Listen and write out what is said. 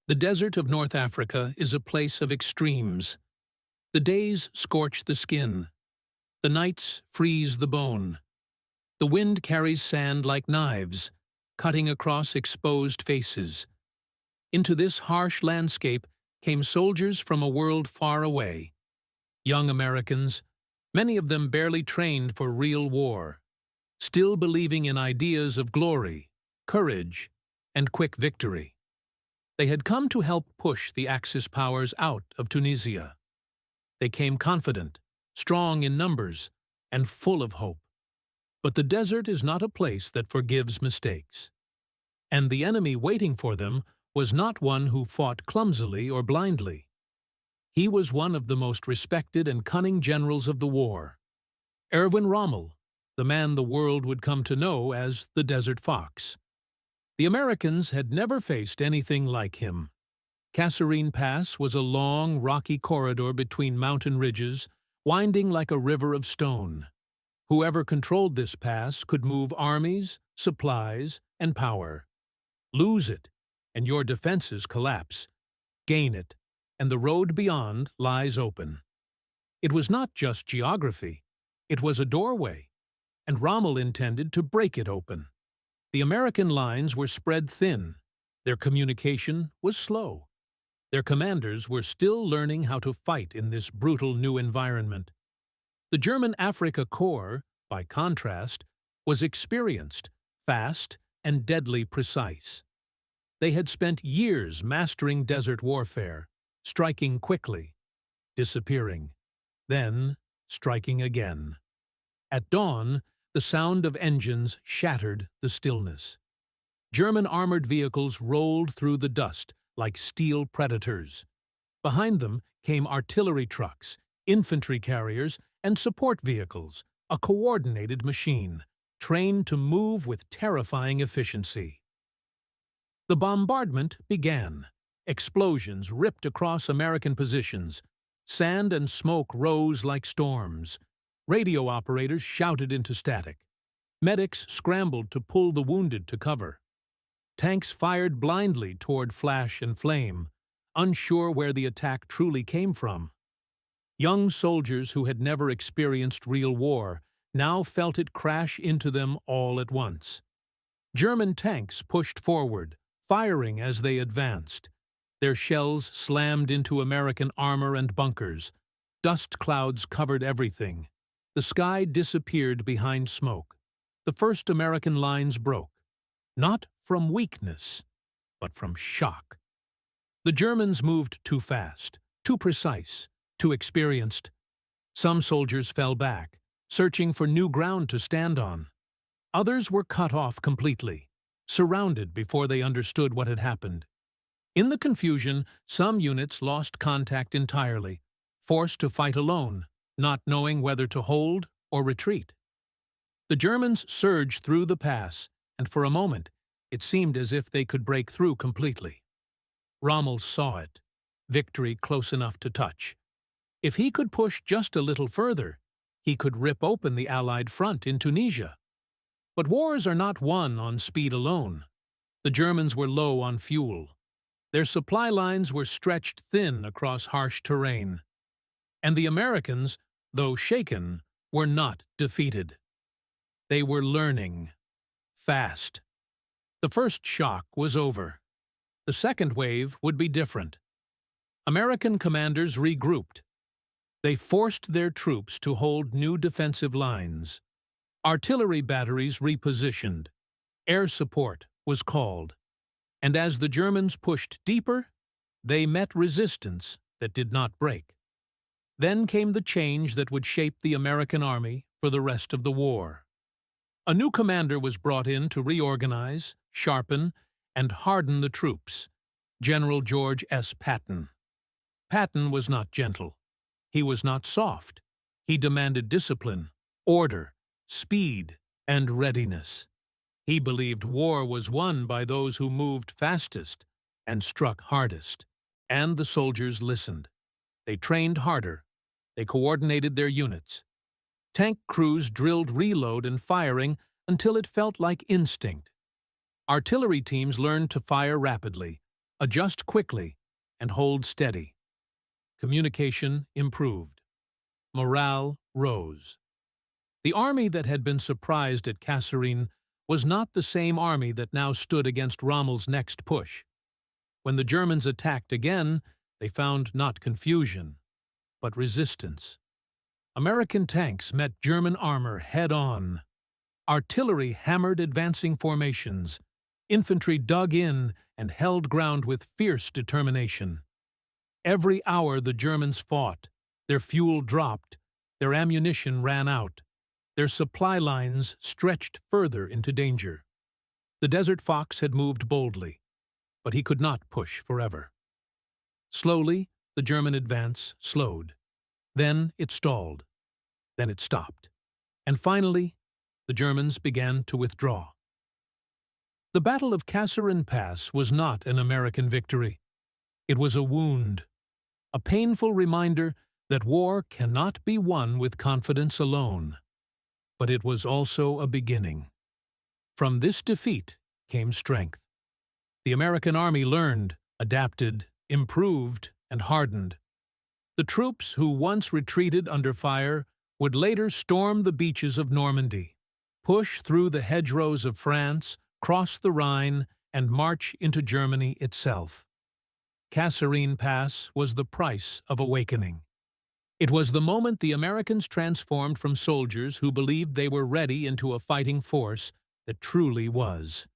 The desert of North Africa is a place of extremes. The days scorch the skin. The nights freeze the bone. The wind carries sand like knives, cutting across exposed faces. Into this harsh landscape came soldiers from a world far away. Young Americans, many of them barely trained for real war, still believing in ideas of glory, courage, and quick victory. They had come to help push the Axis powers out of Tunisia. They came confident, strong in numbers, and full of hope. But the desert is not a place that forgives mistakes. And the enemy waiting for them was not one who fought clumsily or blindly. He was one of the most respected and cunning generals of the war. Erwin Rommel, the man the world would come to know as the Desert Fox. The Americans had never faced anything like him. Kasserine Pass was a long, rocky corridor between mountain ridges, winding like a river of stone. Whoever controlled this pass could move armies, supplies, and power. Lose it, and your defenses collapse. Gain it, and the road beyond lies open. It was not just geography. It was a doorway, and Rommel intended to break it open. The American lines were spread thin. Their communication was slow. Their commanders were still learning how to fight in this brutal new environment. The German Afrika Korps, by contrast, was experienced, fast, and deadly precise. They had spent years mastering desert warfare, striking quickly, disappearing, then striking again. At dawn, the sound of engines shattered the stillness. German armored vehicles rolled through the dust like steel predators. Behind them came artillery trucks, infantry carriers, and support vehicles, a coordinated machine, trained to move with terrifying efficiency. The bombardment began. Explosions ripped across American positions. Sand and smoke rose like storms. Radio operators shouted into static. Medics scrambled to pull the wounded to cover. Tanks fired blindly toward flash and flame, unsure where the attack truly came from. Young soldiers who had never experienced real war now felt it crash into them all at once. German tanks pushed forward, firing as they advanced. Their shells slammed into American armor and bunkers. Dust clouds covered everything. The sky disappeared behind smoke. The first American lines broke, not from weakness, but from shock. The Germans moved too fast, too precise, too experienced. Some soldiers fell back, searching for new ground to stand on. Others were cut off completely, surrounded before they understood what had happened. In the confusion, some units lost contact entirely, forced to fight alone, not knowing whether to hold or retreat. The Germans surged through the pass, and for a moment, it seemed as if they could break through completely. Rommel saw it, victory close enough to touch. If he could push just a little further, he could rip open the Allied front in Tunisia. But wars are not won on speed alone. The Germans were low on fuel. Their supply lines were stretched thin across harsh terrain. And the Americans, though shaken, were not defeated. They were learning. Fast. The first shock was over. The second wave would be different. American commanders regrouped. They forced their troops to hold new defensive lines. Artillery batteries repositioned. Air support was called. And as the Germans pushed deeper, they met resistance that did not break. Then came the change that would shape the American army for the rest of the war. A new commander was brought in to reorganize, sharpen, and harden the troops, General George S. Patton. Patton was not gentle. He was not soft. He demanded discipline, order, speed, and readiness. He believed war was won by those who moved fastest and struck hardest. And the soldiers listened. They trained harder. They coordinated their units. Tank crews drilled reload and firing until it felt like instinct. Artillery teams learned to fire rapidly, Adjust quickly and hold steady. Communication improved. Morale rose. The army that had been surprised at Kasserine was not the same army that now stood against Rommel's next push. When the Germans attacked again, they found not confusion, but resistance. American tanks met German armor head-on. Artillery hammered advancing formations. Infantry dug in and held ground with fierce determination. Every hour the Germans fought. Their fuel dropped. Their ammunition ran out. Their supply lines stretched further into danger. The Desert Fox had moved boldly, but he could not push forever. Slowly, the German advance slowed. Then it stalled. Then it stopped. And finally, the Germans began to withdraw. The Battle of Kasserine Pass was not an American victory. It was a wound, a painful reminder that war cannot be won with confidence alone. But it was also a beginning. From this defeat came strength. The American army learned, adapted, improved, and hardened. The troops who once retreated under fire would later storm the beaches of Normandy, push through the hedgerows of France, cross the Rhine, and march into Germany itself. Kasserine Pass was the price of awakening. It was the moment the Americans transformed from soldiers who believed they were ready into a fighting force that truly was.